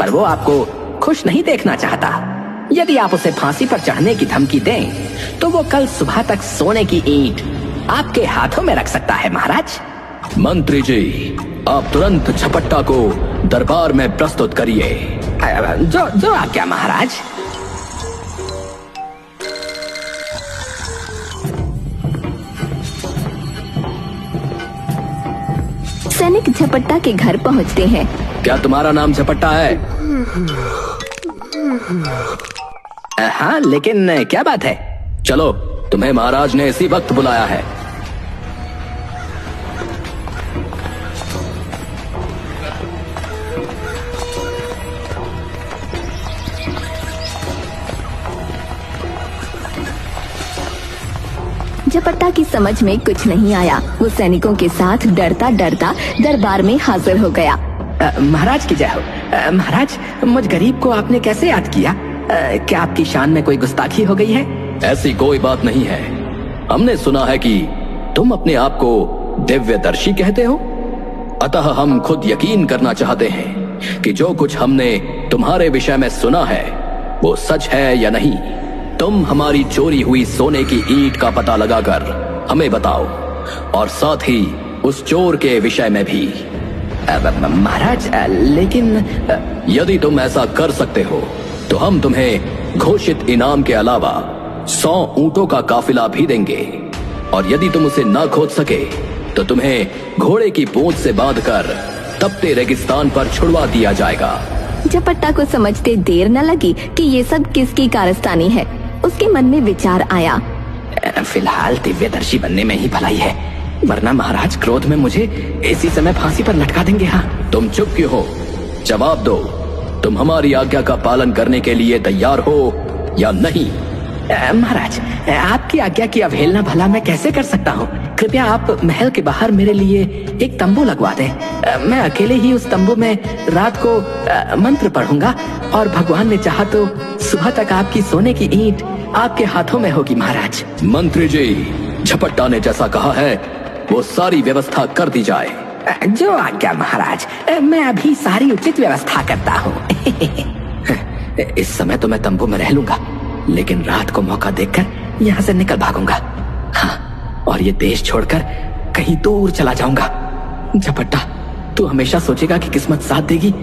पर वो आपको खुश नहीं देखना चाहता। यदि आप उसे फांसी पर चढ़ने की धमकी दें तो वो कल सुबह तक सोने की ईंट आपके हाथों में रख सकता है महाराज। मंत्री जी, आप तुरंत झपट्टा को दरबार में प्रस्तुत करिए। जो आज्ञा महाराज। सैनिक झपट्टा के घर पहुंचते हैं। क्या तुम्हारा नाम झपट्टा है? हाँ, लेकिन क्या बात है? चलो, तुम्हें महाराज ने इसी वक्त बुलाया है। झपट्टा की समझ में कुछ नहीं आया। वो सैनिकों के साथ डरता डरता दरबार में हाजिर हो गया। महाराज की जय हो। महाराज, मुझ गरीब को आपने कैसे याद किया? क्या आपकी शान में कोई गुस्ताखी हो गई है? ऐसी कोई बात नहीं है। हमने सुना है कि तुम अपने आप को दिव्यदर्शी कहते हो, अतः हम खुद यकीन करना चाहते हैं कि जो कुछ हमने तुम्हारे विषय में सुना है वो सच है या नहीं। तुम हमारी चोरी हुई सोने की ईंट का पता लगाकर हमें बताओ, और साथ ही उस चोर के विषय में भी। महाराज, लेकिन यदि तुम ऐसा कर सकते हो तो हम तुम्हें घोषित इनाम के अलावा 100 ऊंटों का काफिला भी देंगे, और यदि तुम उसे ना खोज सके तो तुम्हें घोड़े की पूंछ से बांधकर तपते रेगिस्तान पर छुड़वा दिया जाएगा। झपट्टा को समझते देर न लगी कि ये सब किसकी कारस्तानी है। उसके मन में विचार आया, फिलहाल दिव्यदर्शी बनने में ही भलाई है, वरना महाराज क्रोध में मुझे इसी समय फांसी पर लटका देंगे। हाँ, तुम चुप क्यों हो? जवाब दो, तुम हमारी आज्ञा का पालन करने के लिए तैयार हो या नहीं? महाराज, आपकी आज्ञा की अवहेलना भला मैं कैसे कर सकता हूँ? कृपया आप महल के बाहर मेरे लिए एक तंबू लगवा दें। मैं अकेले ही उस तंबू में रात को मंत्र पढ़ूंगा, और भगवान ने चाहा तो सुबह तक आपकी सोने की ईंट आपके हाथों में होगी महाराज। मंत्री जी, झपट्टा ने जैसा कहा है वो सारी व्यवस्था कर दी जाए। जो आज्ञा महाराज, मैं अभी सारी उचित व्यवस्था करता हूँ। इस समय तो मैं तंबू में रह लूंगा, लेकिन रात को मौका देखकर यहाँ से निकल भागूंगा। हाँ, और ये देश छोड़कर कहीं दूर चला जाऊंगा। झपट्टा, तू हमेशा सोचेगा कि किस्मत साथ देगी,